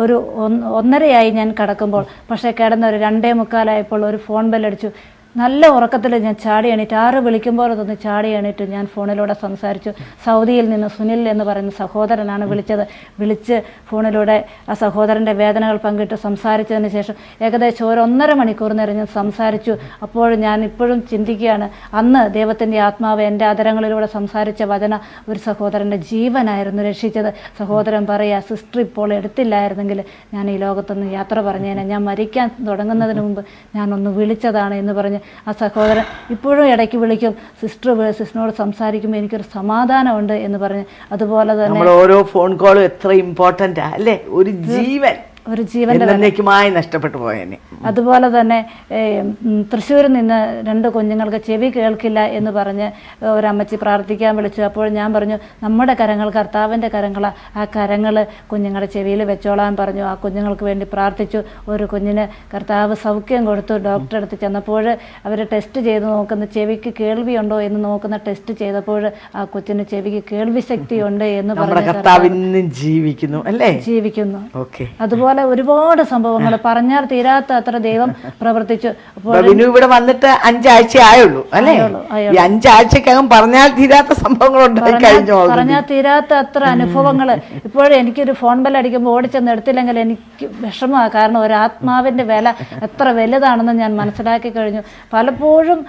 S2: ഒരു 1:30 ഞാൻ കിടക്കുമ്പോൾ, പക്ഷേ കിടന്ന് ഒരു 2:45 ഒരു ഫോൺ ബെല്ലടിച്ചു. നല്ല ഉറക്കത്തിൽ ഞാൻ ചാടി എണീറ്റ്, 6 വിളിക്കുമ്പോൾ അതൊന്ന് ചാടി എണീറ്റ് ഞാൻ ഫോണിലൂടെ സംസാരിച്ചു. സൗദിയിൽ നിന്ന് സുനിൽ എന്ന് പറയുന്ന സഹോദരനാണ് വിളിച്ച് ഫോണിലൂടെ ആ സഹോദരൻ്റെ വേദനകൾ പങ്കിട്ട് സംസാരിച്ചതിന് ശേഷം ഏകദേശം 1.5 മണിക്കൂർ നേരം ഞാൻ സംസാരിച്ചു. അപ്പോൾ ഞാൻ ഇപ്പോഴും ചിന്തിക്കുകയാണ്, അന്ന് ദൈവത്തിൻ്റെ ആത്മാവ് എൻ്റെ ആദരങ്ങളിലൂടെ സംസാരിച്ച വചന ഒരു സഹോദരൻ്റെ ജീവനായിരുന്നു രക്ഷിച്ചത്. സഹോദരൻ പറയുക, സിസ്റ്റർ ഇപ്പോൾ എടുത്തില്ലായിരുന്നെങ്കിൽ ഞാൻ ഈ ലോകത്തുനിന്ന് യാത്ര പറഞ്ഞേനെ, ഞാൻ മരിക്കാൻ തുടങ്ങുന്നതിന് മുമ്പ് ഞാനൊന്ന് വിളിച്ചതാണ് എന്ന് പറഞ്ഞ് ആ സഹോദരൻ ഇപ്പോഴും ഇടയ്ക്ക് വിളിക്കും. സിസ്റ്ററിനോട് സംസാരിക്കുമ്പോൾ എനിക്കൊരു സമാധാനമുണ്ട് എന്ന് പറഞ്ഞ്. അതുപോലെ തന്നെ
S3: ഓരോ ഫോൺ കോളും എത്ര ഇമ്പോർട്ടൻ്റ് അല്ലേ, ഒരു ജീവന്റെ നഷ്ടപ്പെട്ടു പോയതിന്.
S2: അതുപോലെ തന്നെ തൃശ്ശൂരിൽ നിന്ന് 2 കുഞ്ഞുങ്ങൾക്ക് ചെവി കേൾക്കില്ല എന്ന് പറഞ്ഞ് ഒരമ്മച്ചി പ്രാർത്ഥിക്കാൻ വിളിച്ചു. അപ്പോൾ ഞാൻ പറഞ്ഞു, നമ്മുടെ കരങ്ങൾ കർത്താവിൻ്റെ കരങ്ങളാണ്, ആ കരങ്ങൾ കുഞ്ഞുങ്ങളുടെ ചെവിയിൽ വെച്ചോളാൻ പറഞ്ഞു. ആ കുഞ്ഞുങ്ങൾക്ക് വേണ്ടി പ്രാർത്ഥിച്ചു. ഒരു കുഞ്ഞിന് കർത്താവ് സൗഖ്യം കൊടുത്തു. ഡോക്ടറെ അടുത്ത് ചെന്നപ്പോൾ അവർ ടെസ്റ്റ് ചെയ്ത് നോക്കുന്ന, ചെവിക്ക് കേൾവിയുണ്ടോ എന്ന് നോക്കുന്ന ടെസ്റ്റ് ചെയ്തപ്പോൾ ആ കൊച്ചിന് ചെവിക്ക് കേൾവി ശക്തിയുണ്ട് എന്ന് പറഞ്ഞു. ജീവിക്കുന്നു. അതുപോലെ ഒരുപാട് സംഭവങ്ങൾ പറഞ്ഞാൽ തീരാത്ത അത്ര ദൈവം പ്രവർത്തിച്ചു.
S3: ഇവിടെ വന്നിട്ട് 5 ആഴ്ച ആയുള്ളൂ അല്ലേ? 5 ആഴ്ചക്കകം പറഞ്ഞാൽ തീരാത്ത
S2: പറഞ്ഞാൽ തീരാത്ത അത്ര അനുഭവങ്ങൾ. ഇപ്പോഴും എനിക്കൊരു ഫോൺ ബെൽ അടിക്കുമ്പോൾ ഓടിച്ചെന്ന് എടുത്തില്ലെങ്കിൽ എനിക്ക് വിഷമമാണ്. കാരണം ഒരു ആത്മാവിന്റെ വില എത്ര വലുതാണെന്ന് ഞാൻ മനസ്സിലാക്കി കഴിഞ്ഞു. പലപ്പോഴും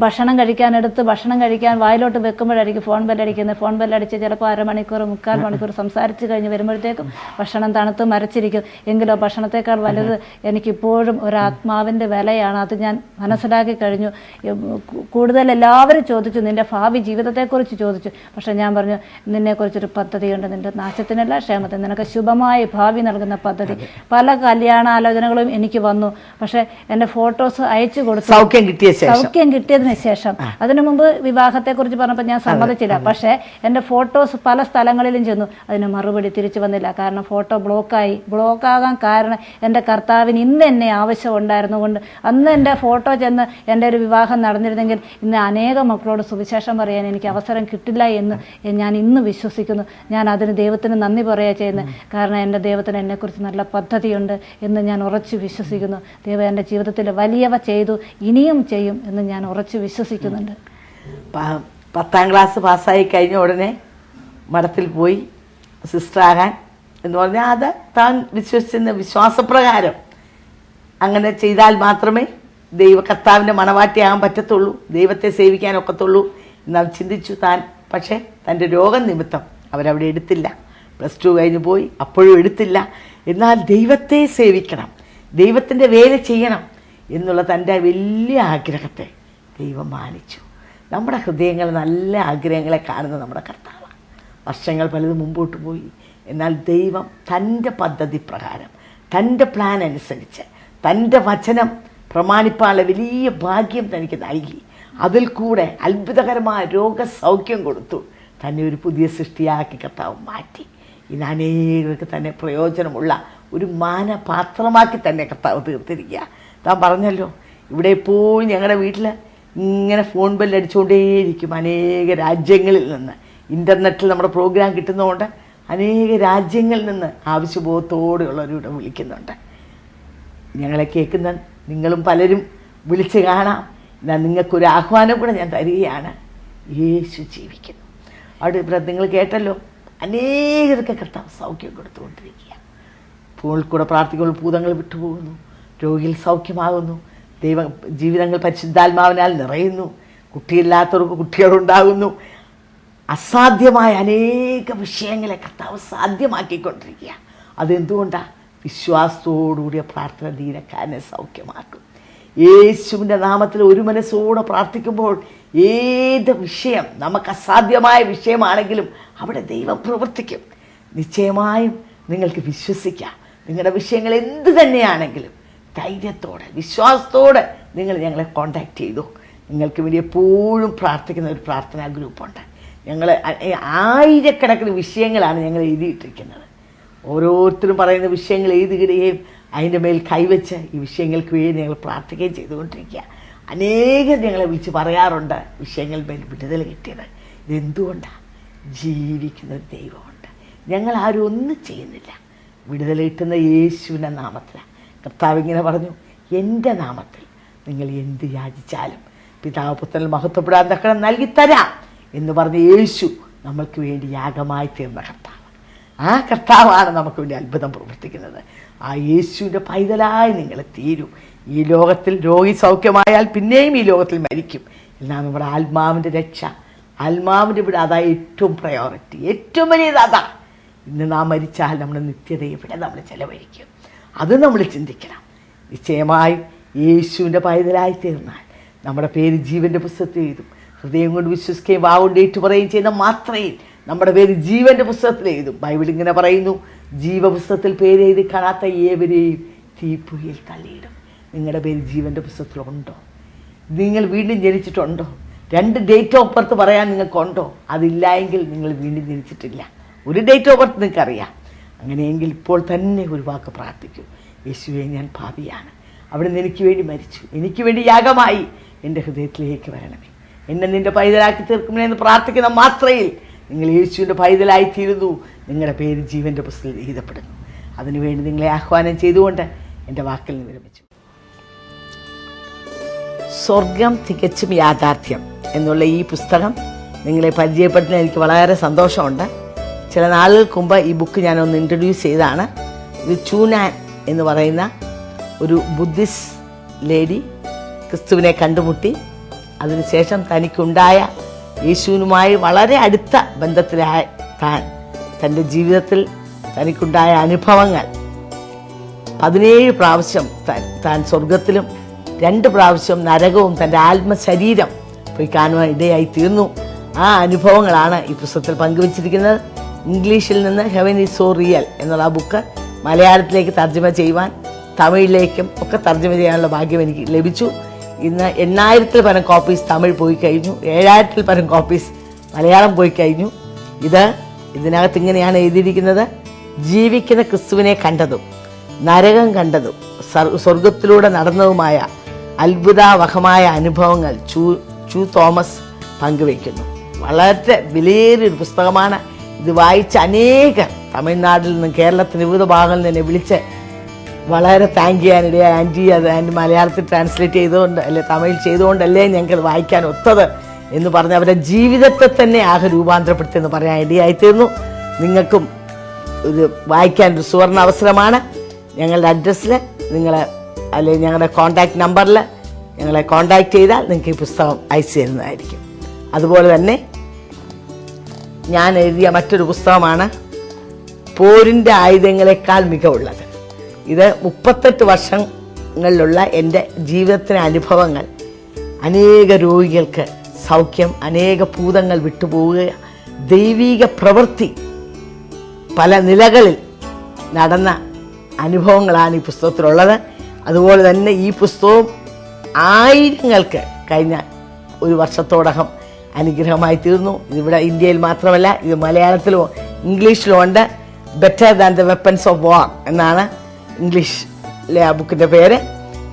S2: ഭക്ഷണം കഴിക്കാൻ വായിലോട്ട് വെക്കുമ്പോഴായിരിക്കും ഫോൺ ബെല്ലടിക്കുന്നത്. ഫോൺ ബെല്ലടിച്ച് ചിലപ്പോൾ 1/2 മണിക്കൂർ 3/4 മണിക്കൂർ സംസാരിച്ച് കഴിഞ്ഞ് വരുമ്പോഴത്തേക്കും ഭക്ഷണം തണുത്ത് മരച്ചിരിക്കും. എങ്കിലോ ഭക്ഷണത്തെക്കാൾ വലുത് എനിക്കിപ്പോഴും ഒരാത്മാവിൻ്റെ വിലയാണ്. അത് ഞാൻ മനസ്സിലാക്കി കഴിഞ്ഞു. കൂടുതൽ എല്ലാവരും ചോദിച്ചു, നിൻ്റെ ഭാവി ജീവിതത്തെക്കുറിച്ച് ചോദിച്ചു. പക്ഷേ ഞാൻ പറഞ്ഞു, നിന്നെക്കുറിച്ചൊരു പദ്ധതിയുണ്ട്, നിൻ്റെ നാശത്തിനല്ല ക്ഷേമത്തിന്, നിനക്ക് ശുഭമായ ഭാവി നൽകുന്ന പദ്ധതി. പല കല്യാണാലോചനകളും എനിക്ക് വന്നു. പക്ഷേ എൻ്റെ ഫോട്ടോസ് അയച്ചു കൊടുത്തു സൗഖ്യം കിട്ടിയതിന് ശേഷം. അതിനു മുമ്പ് വിവാഹത്തെക്കുറിച്ച് പറഞ്ഞപ്പോൾ ഞാൻ സമ്മതിച്ചില്ല. പക്ഷേ എൻ്റെ ഫോട്ടോസ് പല സ്ഥലങ്ങളിലും ചെന്നു, അതിന് മറുപടി തിരിച്ചു വന്നില്ല. കാരണം ഫോട്ടോ ബ്ലോക്കാകാൻ കാരണം എൻ്റെ കർത്താവിന് ഇന്ന് എന്നെ ആവശ്യം ഉണ്ടായിരുന്നുകൊണ്ട്. അന്ന് എൻ്റെ ഫോട്ടോ ചെന്ന് എൻ്റെ ഒരു വിവാഹം നടന്നിരുന്നെങ്കിൽ ഇന്ന് അനേകം മക്കളോട് സുവിശേഷം പറയാൻ എനിക്ക് അവസരം കിട്ടില്ല എന്ന് ഞാൻ ഇന്ന് വിശ്വസിക്കുന്നു. ഞാൻ അതിന് ദൈവത്തിന് നന്ദി പറയുക ചെയ്യുന്നത്. കാരണം എൻ്റെ ദൈവത്തിന് എന്നെക്കുറിച്ച് നല്ല പദ്ധതിയുണ്ട് എന്ന് ഞാൻ ഉറച്ചു വിശ്വസിക്കുന്നു. ദൈവം എൻ്റെ ജീവിതത്തിൽ വലിയവ ചെയ്തു, ഇനിയും ചെയ്യും എന്ന് ഞാൻ ഉറച്ചു വിശ്വസിക്കുന്നുണ്ട്.
S3: 10ാം ക്ലാസ് പാസ്സായി കഴിഞ്ഞ ഉടനെ മഠത്തിൽ പോയി സിസ്റ്റർ ആകാൻ എന്ന് പറഞ്ഞാൽ അത് താൻ വിശ്വസിക്കുന്ന വിശ്വാസപ്രകാരം അങ്ങനെ ചെയ്താൽ മാത്രമേ കർത്താവിൻ്റെ മണവാട്ടിയാകാൻ പറ്റത്തുള്ളൂ, ദൈവത്തെ സേവിക്കാൻ ഒക്കത്തുള്ളൂ എന്നാൽ ചിന്തിച്ചു താൻ. പക്ഷേ തൻ്റെ രോഗം നിമിത്തം അവരവിടെ എടുത്തില്ല. +2 കഴിഞ്ഞ് പോയി, അപ്പോഴും എടുത്തില്ല. എന്നാൽ ദൈവത്തെ സേവിക്കണം, ദൈവത്തിൻ്റെ വേല ചെയ്യണം എന്നുള്ള തൻ്റെ വലിയ ആഗ്രഹത്തെ ദൈവം മാനിച്ചു. നമ്മുടെ ഹൃദയങ്ങൾ നല്ല ആഗ്രഹങ്ങളെ കാണുന്ന നമ്മുടെ കർത്താവാണ്. വർഷങ്ങൾ പലതും മുമ്പോട്ട് പോയി. എന്നാൽ ദൈവം തൻ്റെ പദ്ധതി പ്രകാരം, തൻ്റെ പ്ലാൻ അനുസരിച്ച്, തൻ്റെ വചനം പ്രമാണിപ്പാനുള്ള വലിയ ഭാഗ്യം തനിക്ക് നൽകി. അതിൽ കൂടെ അത്ഭുതകരമായ രോഗസൗഖ്യം കൊടുത്തു. തന്നെ ഒരു പുതിയ സൃഷ്ടിയാക്കി കർത്താവ് മാറ്റി. ഇന്ന് അനേകർക്ക് തന്നെ പ്രയോജനമുള്ള ഒരു മാനപാത്രമാക്കി തന്നെ കർത്താവ് തീർത്തിരിക്കുക. താൻ പറഞ്ഞല്ലോ, ഇവിടെ എപ്പോഴും ഞങ്ങളുടെ വീട്ടിൽ ഇങ്ങനെ ഫോൺ ബെല്ലടിച്ചുകൊണ്ടേയിരിക്കും. അനേക രാജ്യങ്ങളിൽ നിന്ന് ഇൻ്റർനെറ്റിൽ നമ്മുടെ പ്രോഗ്രാം കിട്ടുന്നതുകൊണ്ട് അനേക രാജ്യങ്ങളിൽ നിന്ന് ആവശ്യബോധത്തോടെയുള്ളവരിവിടെ വിളിക്കുന്നുണ്ട്. ഞങ്ങളെ കേൾക്കുന്ന നിങ്ങളും പലരും വിളിച്ച് കാണാം. എന്നാൽ നിങ്ങൾക്കൊരു ആഹ്വാനം കൂടെ ഞാൻ തരികയാണ്. യേശു ജീവിക്കുന്നു. അവിടെ നിങ്ങൾ കേട്ടല്ലോ, അനേകർക്ക് കർത്താവ് സൗഖ്യം കൊടുത്തുകൊണ്ടിരിക്കുക. ഫോണിൽ കൂടെ പ്രാർത്ഥിക്കുമ്പോൾ ഭൂതങ്ങൾ വിട്ടുപോകുന്നു, രോഗികൾ സൗഖ്യമാകുന്നു, ജീവിതങ്ങൾ പരിശുദ്ധാത്മാവിനാൽ നിറയുന്നു, കുട്ടിയില്ലാത്തവർക്ക് കുട്ടികളുണ്ടാകുന്നു. അസാധ്യമായ അനേക വിഷയങ്ങളെ കർത്താവ് സാധ്യമാക്കിക്കൊണ്ടിരിക്കുക. അതെന്തുകൊണ്ടാണ്? വിശ്വാസത്തോടുകൂടിയ പ്രാർത്ഥന ദീനക്കാരനെ സൗഖ്യമാക്കും. യേശുവിൻ്റെ നാമത്തിൽ ഒരു മനസ്സോടെ പ്രാർത്ഥിക്കുമ്പോൾ ഏത് വിഷയം നമുക്ക് അസാധ്യമായ വിഷയമാണെങ്കിലും അവിടെ ദൈവം പ്രവർത്തിക്കും. നിശ്ചയമായും നിങ്ങൾക്ക് വിശ്വസിക്കാം. നിങ്ങളുടെ വിഷയങ്ങൾ എന്ത് തന്നെയാണെങ്കിലും ധൈര്യത്തോടെ വിശ്വാസത്തോടെ നിങ്ങൾ ഞങ്ങളെ കോണ്ടാക്ട് ചെയ്തു. നിങ്ങൾക്ക് വേണ്ടി എപ്പോഴും പ്രാർത്ഥിക്കുന്ന ഒരു പ്രാർത്ഥനാ ഗ്രൂപ്പുണ്ട്. ഞങ്ങൾ ആയിരക്കണക്കിന് വിഷയങ്ങളാണ് ഞങ്ങൾ എഴുതിയിട്ടിരിക്കുന്നത്. ഓരോരുത്തരും പറയുന്ന വിഷയങ്ങൾ എഴുതുകയും അതിൻ്റെ മേൽ കൈവച്ച് ഈ വിഷയങ്ങൾക്ക് വേണ്ടി ഞങ്ങൾ പ്രാർത്ഥിക്കുകയും ചെയ്തുകൊണ്ടിരിക്കുക. അനേകം ഞങ്ങളെ വിളിച്ച് പറയാറുണ്ട് വിഷയങ്ങൾ മേൽ വിടുതൽ കിട്ടിയത്. ഇതെന്തുകൊണ്ടാണ്? ജീവിക്കുന്ന ഒരു ദൈവമുണ്ട്. ഞങ്ങൾ ആരും ഒന്നും ചെയ്യുന്നില്ല. വിടുതൽ കിട്ടുന്ന യേശുവിൻ്റെ നാമത്തിലാണ്. കർത്താവ് ഇങ്ങനെ പറഞ്ഞു, എൻ്റെ നാമത്തിൽ നിങ്ങൾ എന്ത് യാചിച്ചാലും പിതാവ് പുത്രൻ മഹത്വപ്പെടാൻ തക്കണം നൽകിത്തരാം എന്ന് പറഞ്ഞ യേശു നമ്മൾക്ക് വേണ്ടി യാഗമായി തീർന്ന കർത്താവ്. ആ കർത്താവാണ് നമുക്ക് വേണ്ടി അത്ഭുതം പ്രവർത്തിക്കുന്നത്. ആ യേശുവിൻ്റെ പൈതലായി നിങ്ങൾ തീരൂ. ഈ ലോകത്തിൽ രോഗി സൗഖ്യമായാൽ പിന്നെയും ഈ ലോകത്തിൽ മരിക്കും. എന്നാൽ നമ്മുടെ ആത്മാവിൻ്റെ രക്ഷ, ആത്മാവിൻ്റെ ഇവിടെ അതാ ഏറ്റവും പ്രയോറിറ്റി, ഏറ്റവും വലിയത് അതാ. ഇന്ന് നാം മരിച്ചാൽ നമ്മുടെ നിത്യത ഇവിടെ നമ്മൾ ചെലവഴിക്കും. അത് നമ്മൾ ചിന്തിക്കണം. നിശ്ചയമായും യേശുവിൻ്റെ പൈതലായി തീർന്നാൽ നമ്മുടെ പേര് ജീവൻ്റെ പുസ്തകത്തിൽ എഴുതും. ഹൃദയം കൊണ്ട് വിശ്വസിക്കുകയും വാവുകൊണ്ട് ഏറ്റുപറയുകയും ചെയ്യുന്ന മാത്രയിൽ നമ്മുടെ പേര് ജീവൻ്റെ പുസ്തകത്തിൽ എഴുതും. ബൈബിൾ ഇങ്ങനെ പറയുന്നു, ജീവപുസ്തകത്തിൽ പേരെഴുതി കാണാത്ത ഏവരെയും തീപ്പൊയ്യിൽ തള്ളിയിടും. നിങ്ങളുടെ പേര് ജീവൻ്റെ പുസ്തകത്തിലുണ്ടോ? നിങ്ങൾ വീണ്ടും ജനിച്ചിട്ടുണ്ടോ? 2 ഡേറ്റ് ഓഫ് ബർത്ത് പറയാൻ നിങ്ങൾക്കുണ്ടോ? അതില്ല എങ്കിൽ നിങ്ങൾ വീണ്ടും ജനിച്ചിട്ടില്ല. ഒരു ഡേറ്റ് ഓഫ് ബർത്ത് നിങ്ങൾക്കറിയാം. അങ്ങനെയെങ്കിൽ ഇപ്പോൾ തന്നെ ഒരു വാക്ക് പ്രാർത്ഥിക്കൂ. യേശുവേ, ഞാൻ പാപിയാണ്, അവിടെ നിന്ന് എനിക്ക് വേണ്ടി മരിച്ചു, എനിക്ക് വേണ്ടി യാഗമായി, എൻ്റെ ഹൃദയത്തിലേക്ക് വരണമേ, എന്നെ നിൻ്റെ പൈതലാക്കി തീർക്കണമേ എന്ന് പ്രാർത്ഥിക്കുന്ന മാത്രയിൽ നിങ്ങൾ യേശുവിൻ്റെ പൈതലായി തീരുന്നു. നിങ്ങളുടെ പേര് ജീവൻ്റെ പുസ്തകത്തിൽ എഴുതപ്പെടുന്നു. അതിനുവേണ്ടി നിങ്ങളെ ആഹ്വാനം ചെയ്തുകൊണ്ട് എൻ്റെ വാക്കിൽ നിന്ന് വിരമിച്ചു. സ്വർഗം തികച്ചും യാഥാർത്ഥ്യം എന്നുള്ള ഈ പുസ്തകം നിങ്ങളെ പരിചയപ്പെടുത്താൻ എനിക്ക് വളരെ സന്തോഷമുണ്ട്. ചില നാളുകൾക്ക് മുമ്പ് ഈ ബുക്ക് ഞാനൊന്ന് ഇൻട്രൊഡ്യൂസ് ചെയ്തതാണ്. ഇത് ചൂനാൻ എന്ന് പറയുന്ന ഒരു ബുദ്ധിസ്റ്റ് ലേഡി ക്രിസ്തുവിനെ കണ്ടുമുട്ടി അതിനുശേഷം തനിക്കുണ്ടായ യേശുവിനുമായി വളരെ അടുത്ത ബന്ധത്തിലായ തൻ്റെ ജീവിതത്തിൽ തനിക്കുണ്ടായ അനുഭവങ്ങൾ 17 പ്രാവശ്യം താൻ സ്വർഗത്തിലും 2 പ്രാവശ്യം നരകവും തൻ്റെ ആത്മശരീരം പോയി കാണുവാൻ ഇടയായി തീർന്നു. ആ അനുഭവങ്ങളാണ് ഈ പുസ്തകത്തിൽ പങ്കുവച്ചിരിക്കുന്നത്. ഇംഗ്ലീഷിൽ നിന്ന് ഹെവൻ ഈസ് സോ റിയൽ എന്നുള്ള ആ ബുക്ക് മലയാളത്തിലേക്ക് തർജ്ജമ ചെയ്യുവാൻ, തമിഴിലേക്കും ഒക്കെ തർജ്ജമ ചെയ്യാനുള്ള ഭാഗ്യം എനിക്ക് ലഭിച്ചു. ഇന്ന് 8,000-ൽ പരം കോപ്പീസ് തമിഴ് പോയി കഴിഞ്ഞു, 7,000-ൽ പരം കോപ്പീസ് മലയാളം പോയി കഴിഞ്ഞു. ഇതിനകത്ത് ഇങ്ങനെയാണ് എഴുതിയിരിക്കുന്നത്: ജീവിക്കുന്ന ക്രിസ്തുവിനെ കണ്ടതും നരകം കണ്ടതും സ്വർഗത്തിലൂടെ നടന്നതുമായ അത്ഭുതാവഹമായ അനുഭവങ്ങൾ ചു തോമസ് പങ്കുവയ്ക്കുന്നു. വളരെ വിലയേറിയൊരു പുസ്തകമാണ്. ഇത് വായിച്ച അനേകം തമിഴ്നാട്ടിൽ നിന്നും കേരളത്തിൻ്റെ വിവിധ ഭാഗങ്ങളിൽ നിന്ന് വിളിച്ച് വളരെ താങ്ക് ചെയ്യാനിടയായി. ആൻറ്റി, അത് ആൻറ്റി മലയാളത്തിൽ ട്രാൻസ്ലേറ്റ് ചെയ്തുകൊണ്ട് അല്ലെ തമിഴ് ചെയ്തുകൊണ്ടല്ലേ ഞങ്ങൾക്ക് വായിക്കാൻ ഒത്തത് എന്ന് പറഞ്ഞ് അവരുടെ ജീവിതത്തെ തന്നെ ആകെ രൂപാന്തരപ്പെടുത്തിയെന്ന് പറയാൻ ഇടയായിത്തീർന്നു. നിങ്ങൾക്കും ഇത് വായിക്കാനൊരു സുവർണ അവസരമാണ്. ഞങ്ങളുടെ അഡ്രസ്സിൽ നിങ്ങൾ അല്ലെങ്കിൽ ഞങ്ങളുടെ കോൺടാക്റ്റ് നമ്പറിൽ ഞങ്ങളെ കോൺടാക്റ്റ് ചെയ്താൽ നിങ്ങൾക്ക് ഈ പുസ്തകം അയച്ചു തരുന്നതായിരിക്കും. അതുപോലെ തന്നെ ഞാൻ എഴുതിയ മറ്റൊരു പുസ്തകമാണ് പോരിൻ്റെ ആയുധങ്ങളെക്കാൾ മികവുള്ളത്. ഇത് 38 വർഷങ്ങളിലുള്ള എൻ്റെ ജീവിതത്തിലെ അനുഭവങ്ങൾ, അനേക രോഗികൾക്ക് സൗഖ്യം, അനേക ഭൂതങ്ങൾ വിട്ടുപോവുക, ദൈവിക പ്രവൃത്തി പല നിലകളിൽ നടന്ന അനുഭവങ്ങളാണ് ഈ പുസ്തകത്തിലുള്ളത്. അതുപോലെ തന്നെ ഈ പുസ്തകവും ആയിരങ്ങൾക്ക് കഴിഞ്ഞ ഒരു വർഷത്തോടകം അനുഗ്രഹമായി തീർന്നു. ഇവിടെ ഇന്ത്യയിൽ മാത്രമല്ല, ഇത് മലയാളത്തിലും ഇംഗ്ലീഷിലും ഉണ്ട്. Better than the weapons of വാർ എന്നാണ് ഇംഗ്ലീഷിലെ ആ ബുക്കിൻ്റെ പേര്.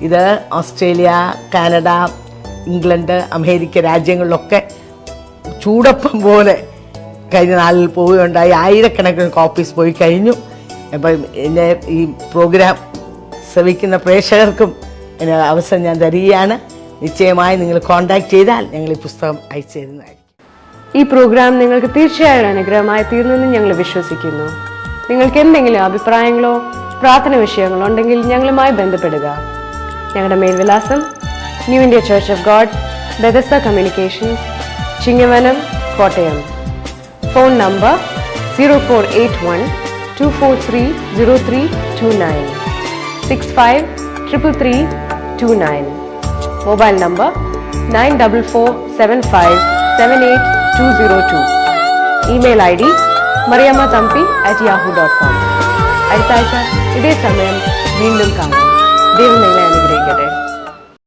S3: ഇത് ഓസ്ട്രേലിയ, കാനഡ, ഇംഗ്ലണ്ട്, അമേരിക്ക രാജ്യങ്ങളിലൊക്കെ ചൂടപ്പം പോലെ കഴിഞ്ഞ നാളിൽ പോവുകയുണ്ടായി. ആയിരക്കണക്കിന് കോപ്പീസ് പോയി കഴിഞ്ഞു. അപ്പം എൻ്റെ ഈ പ്രോഗ്രാം ശ്രവിക്കുന്ന പ്രേക്ഷകർക്കും എന്നെ അവസരം ഞാൻ തരികയാണ്. നിശ്ചയമായി നിങ്ങൾ കോൺടാക്ട് ചെയ്താൽ ഞങ്ങൾ ഈ പുസ്തകം അയച്ചു തരുന്നതായിരിക്കും.
S4: ഈ പ്രോഗ്രാം നിങ്ങൾക്ക് തീർച്ചയായും അനുഗ്രഹമായി തീർന്നെന്ന് ഞങ്ങൾ വിശ്വസിക്കുന്നു. നിങ്ങൾക്ക് എന്തെങ്കിലും അഭിപ്രായങ്ങളോ പ്രാർത്ഥന വിഷയങ്ങളോ ഉണ്ടെങ്കിൽ ഞങ്ങളുമായി ബന്ധപ്പെടുക. ഞങ്ങളുടെ മേൽവിലാസം New India Church of God, Bethesda Communications, Chingavanam, Kottayam. Phone number 0481-243-0329, 65-333-29. Mobile number 9447578202. Email ID mariammathampi@yahoo.com. അടുത്ത ആഴ്ച ഇതേ സമയം വീണ്ടും കാണാം. ദൈവം നിങ്ങളെ അനുഗ്രഹിക്കട്ടെ.